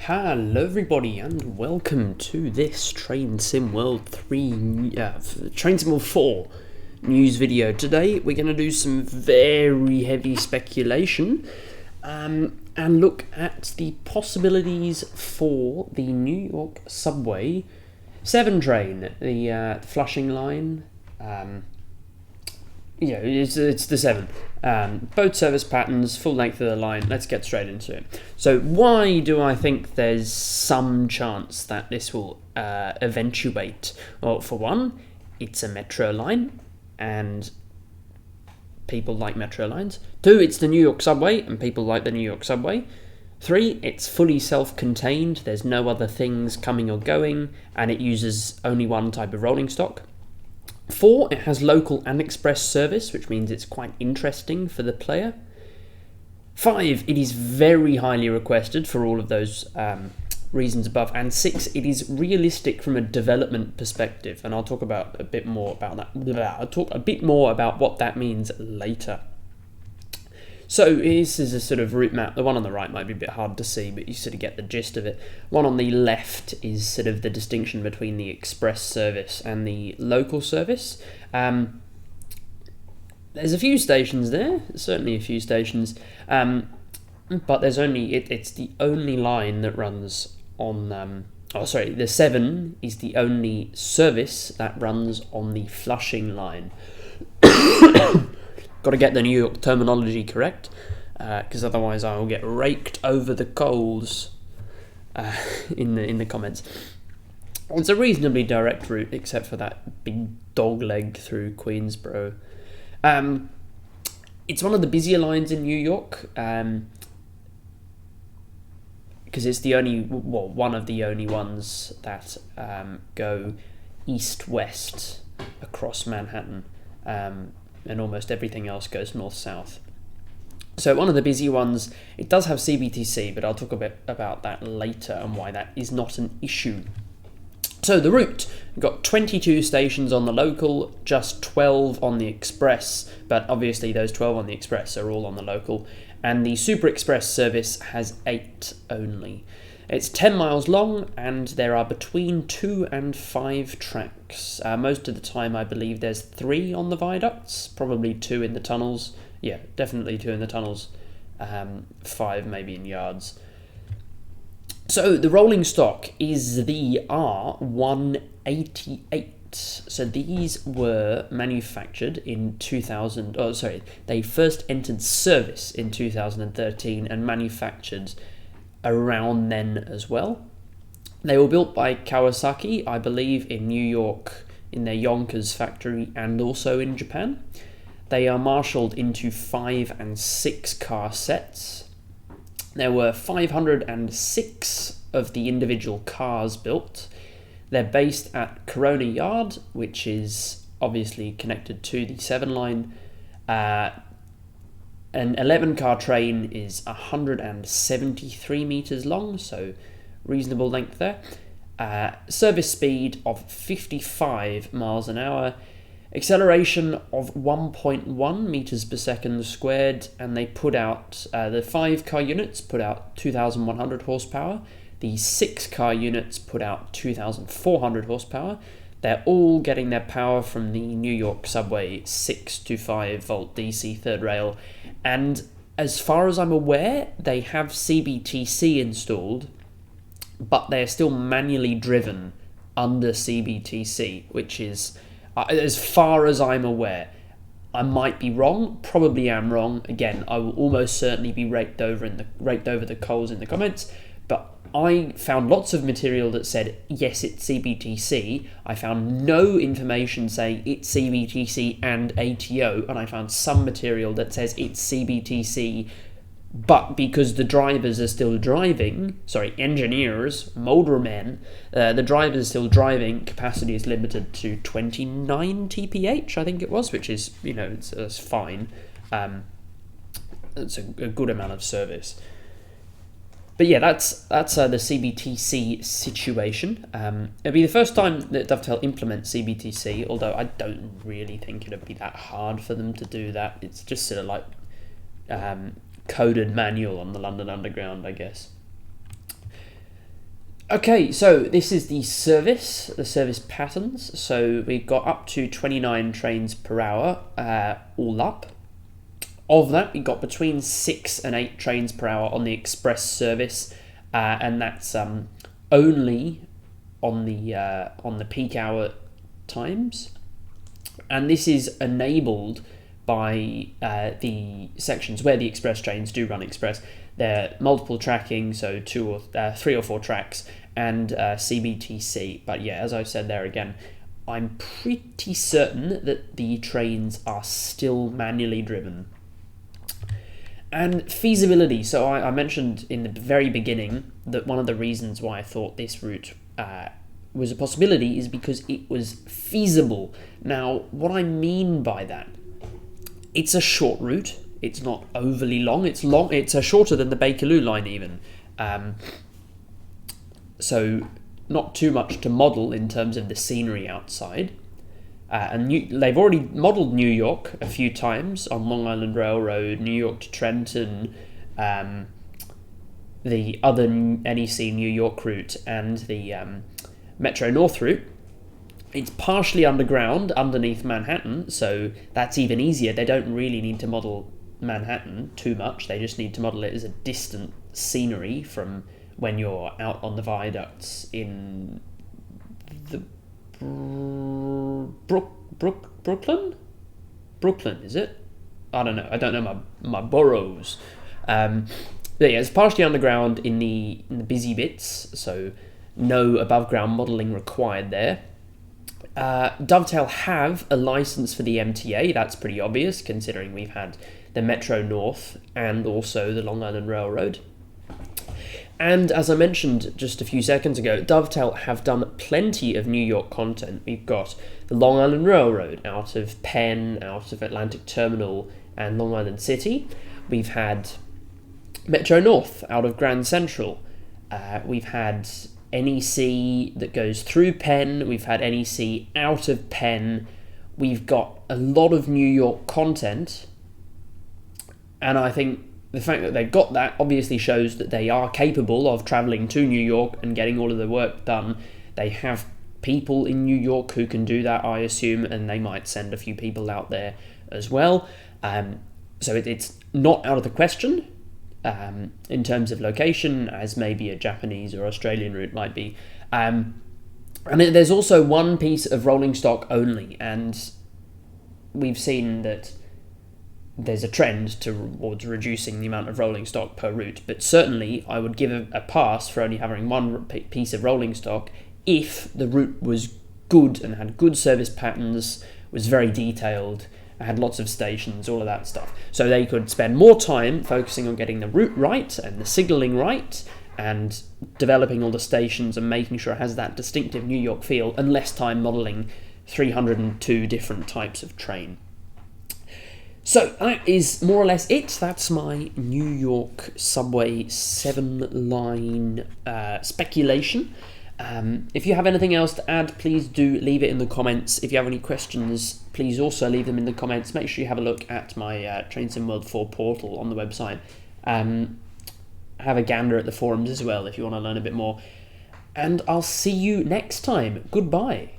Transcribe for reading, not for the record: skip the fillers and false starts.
Hello everybody and welcome to this Train Sim World 3, Train Sim World 4 news video. Today we're going to do some very heavy speculation and look at the possibilities for the New York Subway 7 train, the Flushing line. It's the 7. Both service patterns, full length of the line. Let's get straight into it. So why do I think there's some chance that this will eventuate? Well, for one, it's a metro line, and people like metro lines. 2, it's the New York Subway, and people like the New York Subway. 3, it's fully self-contained. There's no other things coming or going, and it uses only one type of rolling stock. 4, it has local and express service, which means it's quite interesting for the player. 5, it is very highly requested for all of those reasons above. And 6, it is realistic from a development perspective, and I'll talk about a bit more about that. I'll talk a bit more about what that means later. So this is a sort of route map. The one on the right might be a bit hard to see, but you sort of get the gist of it. One on the left is sort of the distinction between the express service and the local service. There's a few stations there, certainly a few stations, but there's only it's the only line that runs on. The 7 is the only service that runs on the Flushing line. Got to get the New York terminology correct, because otherwise I will get raked over the coals in the comments. It's a reasonably direct route, except for that big dog leg through Queensboro. It's one of the busier lines in New York, because it's one of the only ones that go east-west across Manhattan. And almost everything else goes north-south. So one of the busy ones, it does have CBTC, but I'll talk a bit about that later and why that is not an issue. So the route, we've got 22 stations on the local, just 12 on the express, but obviously those 12 on the express are all on the local, and the Super Express service has 8 only. It's 10 miles long, and there are between 2 and 5 tracks. Most of the time, I believe there's 3 on the viaducts, probably 2 in the tunnels. Yeah, definitely 2 in the tunnels, 5 maybe in yards. So the rolling stock is the R188. So these were manufactured in 2000. They first entered service in 2013 and manufactured around then as well. They were built by Kawasaki, I believe, in New York, in their Yonkers factory, and also in Japan. They are marshalled into 5 and 6 car sets. There were 506 of the individual cars built. They're based at Corona Yard, which is obviously connected to the 7 line. An 11-car train is 173 metres long, so reasonable length there. Service speed of 55 miles an hour. Acceleration of 1.1 metres per second squared, and they put out, the 5-car units put out 2,100 horsepower. The 6-car units put out 2,400 horsepower. They're all getting their power from the New York Subway 6 to 5 volt DC third rail. And as far as I'm aware, they have CBTC installed, but they're still manually driven under CBTC, which is, as far as I'm aware. I might be wrong, probably am wrong. Again, I will almost certainly be raked over the coals in the comments, but I found lots of material that said, yes, it's CBTC. I found no information saying it's CBTC and ATO, and I found some material that says it's CBTC, but because the drivers are still driving, engineers, motormen, the drivers are still driving, capacity is limited to 29 TPH, I think it was, which is, it's fine. It's a good amount of service. But yeah, that's the CBTC situation. It'll be the first time that Dovetail implements CBTC, although I don't really think it'll be that hard for them to do that. It's just sort of like coded manual on the London Underground, I guess. Okay, so this is the service patterns. So we've got up to 29 trains per hour, all up. Of that, we got between 6 and 8 trains per hour on the express service, and that's only on the peak hour times. And this is enabled by the sections where the express trains do run express. They're multiple tracking, so 3 or 4 tracks, and CBTC. But yeah, as I've said there again, I'm pretty certain that the trains are still manually driven. And feasibility. So I mentioned in the very beginning that one of the reasons why I thought this route was a possibility is because it was feasible. Now, what I mean by that, it's a short route. It's not overly long. It's long. It's shorter than the Bakerloo line even. So not too much to model in terms of the scenery outside. They've already modelled New York a few times on Long Island Railroad, New York to Trenton, the other NEC New York route, and the Metro North route. It's partially underground underneath Manhattan, so that's even easier. They don't really need to model Manhattan too much. They just need to model it as a distant scenery from when you're out on the viaducts in the Brooklyn? Brooklyn, is it? I don't know. I don't know my boroughs. But yeah, it's partially underground in the busy bits, so no above ground modelling required there. Dovetail have a license for the MTA. That's pretty obvious considering we've had the Metro North and also the Long Island Railroad. And as I mentioned just a few seconds ago, Dovetail have done plenty of New York content. We've got the Long Island Railroad out of Penn, out of Atlantic Terminal and Long Island City. We've had Metro North out of Grand Central. We've had NEC that goes through Penn. We've had NEC out of Penn. We've got a lot of New York content. And I think the fact that they've got that obviously shows that they are capable of travelling to New York and getting all of the work done. They have people in New York who can do that, I assume, and they might send a few people out there as well. So it's not out of the question in terms of location, as maybe a Japanese or Australian route might be. And there's also one piece of rolling stock only, and we've seen that there's a trend towards reducing the amount of rolling stock per route, but certainly I would give a pass for only having one piece of rolling stock if the route was good and had good service patterns, was very detailed, had lots of stations, all of that stuff. So they could spend more time focusing on getting the route right and the signalling right and developing all the stations and making sure it has that distinctive New York feel, and less time modelling 302 different types of train. So that is more or less it. That's my New York Subway 7-line speculation. If you have anything else to add, please do leave it in the comments. If you have any questions, please also leave them in the comments. Make sure you have a look at my Train Sim World 4 portal on the website. Have a gander at the forums as well if you want to learn a bit more. And I'll see you next time. Goodbye.